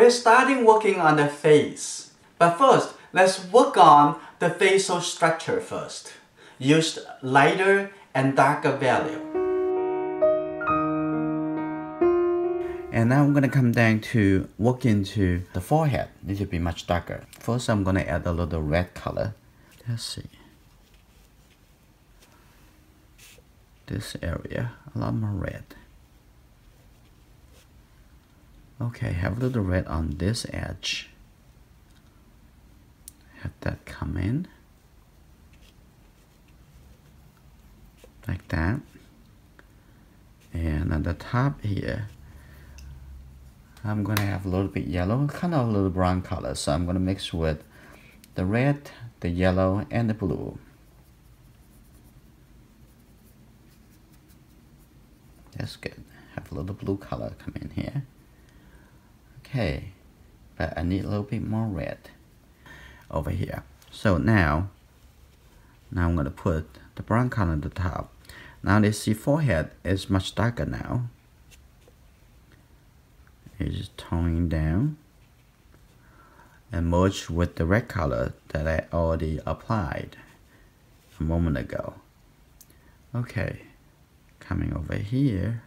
we're starting working on the face. But first, let's work on the facial structure first. Use lighter and darker value. And now I'm going to come down to work into the forehead. It needs to be much darker. First, I'm going to add a little red color. Let's see. This area, a lot more red. Okay, have a little red on this edge. Have that come in. Like that. And on the top here, I'm going to have a little bit yellow, kind of a little brown color. So I'm going to mix with the red, the yellow, and the blue. That's good. Have a little blue color come in here. Okay, but I need a little bit more red over here. So now I'm going to put the brown color at the top. Now they see forehead is much darker now. It's just toning down and merge with the red color that I already applied a moment ago. Okay, coming over here.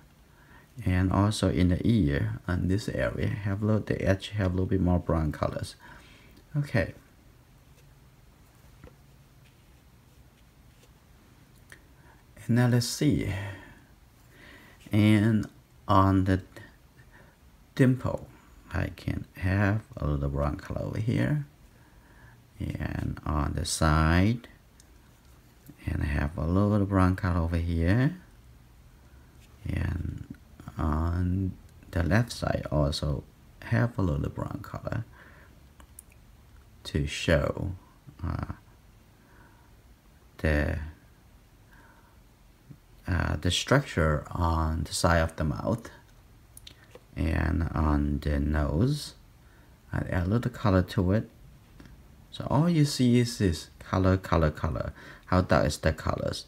And also in the ear, on this area, have a little, the edge have a little bit more brown colors. Okay. And now let's see. And on the dimple, I can have a little brown color over here. And on the side, and I have a little bit of brown color over here. And on the left side also have a little brown color to show the structure on the side of the mouth. And on the nose, I add a little color to it. So all you see is this color, color, color. How dark is the colors?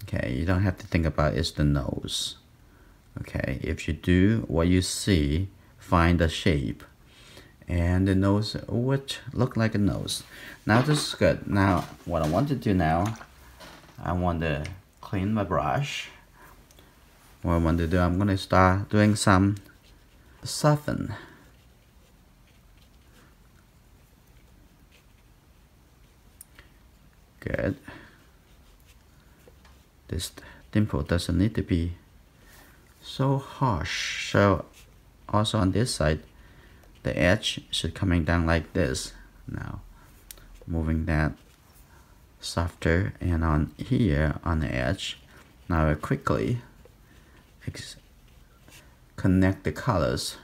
Okay, you don't have to think about it's the nose. Okay, if you do what you see, find the shape, and the nose would look like a nose. Now this is good. Now what I want to do now, I want to clean my brush. What I want to do, I'm going to start doing some soften. Good. This dimple doesn't need to be so harsh. So also on this side, the edge should coming down like this. Now moving that softer, and on here on the edge, now I quickly connect the colors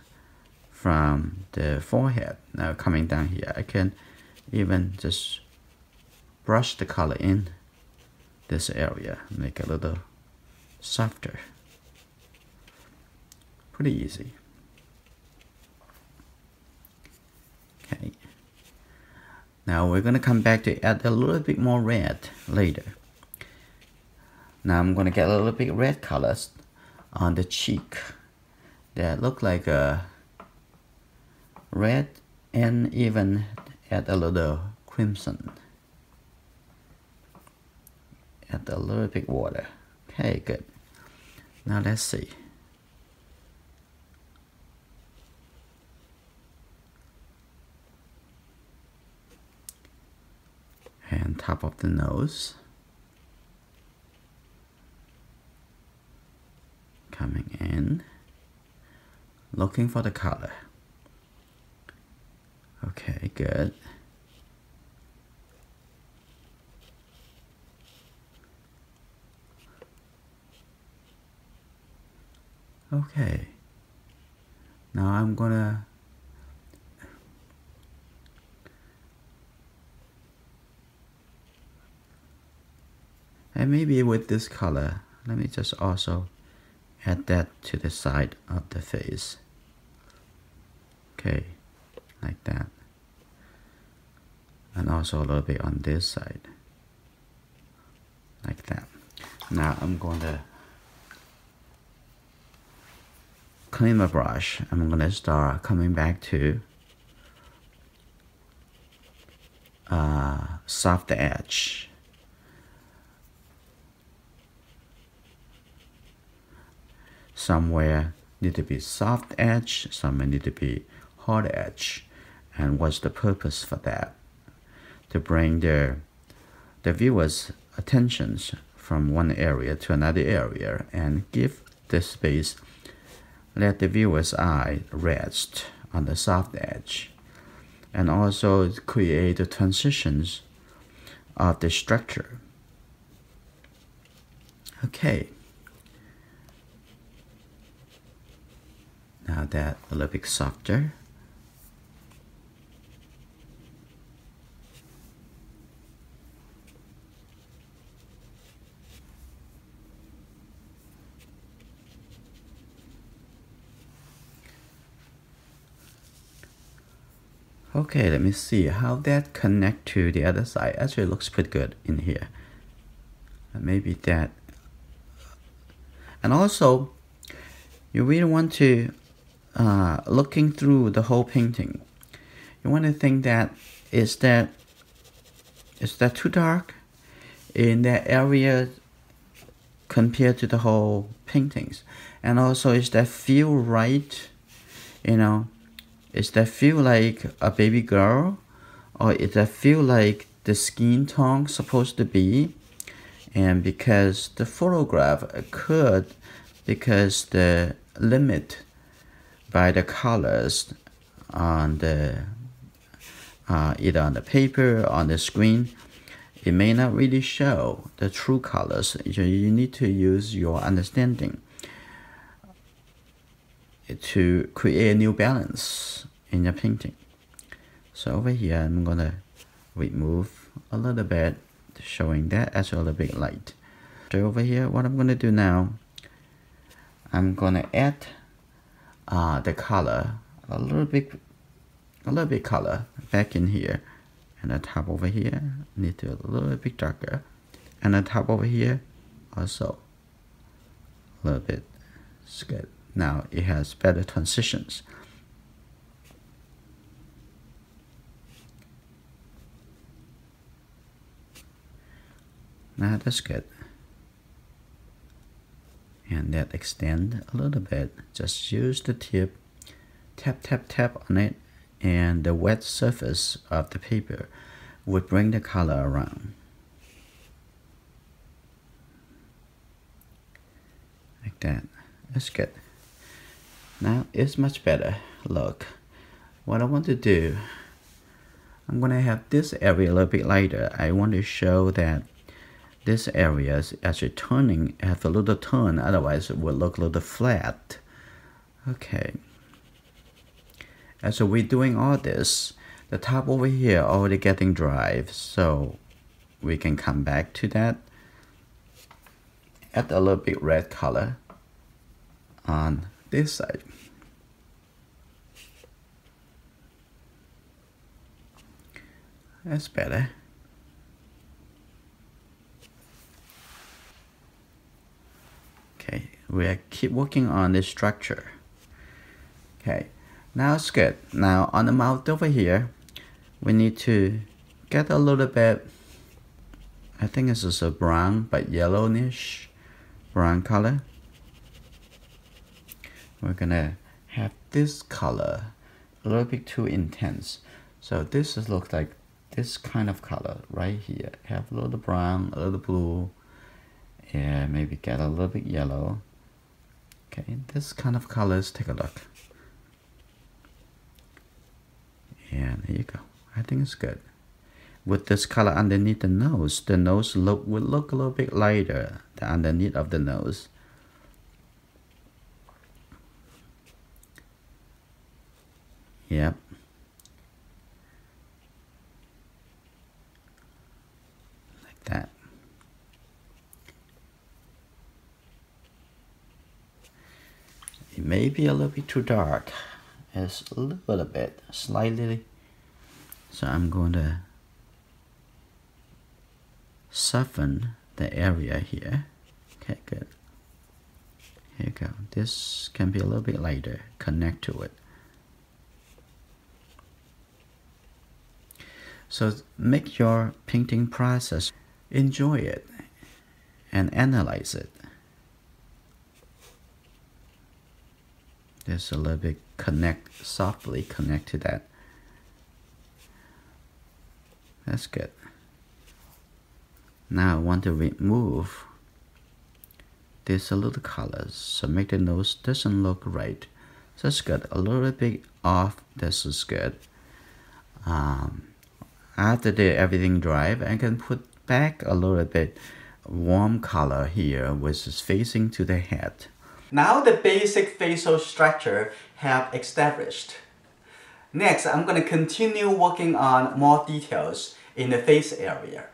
from the forehead. Now coming down here, I can even just brush the color in this area, make it a little softer. Pretty easy. Okay. Now we're going to come back to add a little bit more red later. Now I'm going to get a little bit red colors on the cheek that look like a red, and even add a little crimson. Add a little bit water. Okay, good. Now let's see. And top of the nose. Coming in. Looking for the color. Okay, good. Okay. Now I'm gonna and maybe with this color, let me just also add that to the side of the face. Okay, like that. And also a little bit on this side. Like that. Now I'm going to clean my brush. I'm going to start coming back to soft edge. Somewhere need to be soft edge, somewhere need to be hard edge. And what's the purpose for that? To bring the viewer's attentions from one area to another area and give the space, let the viewer's eye rest on the soft edge, and also create the transitions of the structure. Okay. Now that a little bit softer. Okay, let me see how that connect to the other side. Actually, it looks pretty good in here. Maybe that. And also, you really want to, looking through the whole painting, you want to think that is that too dark in that area compared to the whole paintings? And also, is that feel right? You know, is that feel like a baby girl, or is that feel like the skin tone supposed to be? And because the photograph occurred, because the limit by the colors on the either on the paper or on the screen, it may not really show the true colors. You need to use your understanding to create a new balance in your painting. So over here, I'm gonna remove a little bit, showing that as a little bit light. So over here, what I'm gonna do now, I'm gonna add the color a little bit color back in here, and the top over here need to a little bit darker, and the top over here also a little bit. It's good. Now it has better transitions. Now that's good. And that extend a little bit. Just use the tip, tap on it, and the wet surface of the paper would bring the color around. Like that. That's good. Now it's much better. Look, what I want to do, I'm gonna have this area a little bit lighter. I want to show that this area is actually turning, have a little turn, otherwise it will look a little flat. Okay. And so we're doing all this. The top over here already getting dry, so we can come back to that. Add a little bit red color on this side. That's better. Okay, we'll keep working on this structure. Okay, now it's good. Now on the mouth over here, we need to get a little bit, I think this is a brown but yellowish brown color. We're gonna have this color a little bit too intense. So this is looks like this kind of color right here. Have a little brown, a little blue, and maybe get a little bit yellow. Okay, this kind of colors, take a look. And here you go. I think it's good. With this color underneath the nose will look a little bit lighter, the underneath of the nose. Yep. Like that. It may be a little bit too dark. It's a little bit, slightly. So I'm going to soften the area here. Okay, good. Here you go. This can be a little bit lighter. Connect to it. So make your painting process, enjoy it, and analyze it. Just a little bit softly connect to that. That's good. Now I want to remove these little colors, so make the nose doesn't look right. So that's good. A little bit off. This is good. After everything dry, I can put back a little bit warm color here, which is facing to the head. Now the basic facial structure have established. Next, I'm going to continue working on more details in the face area.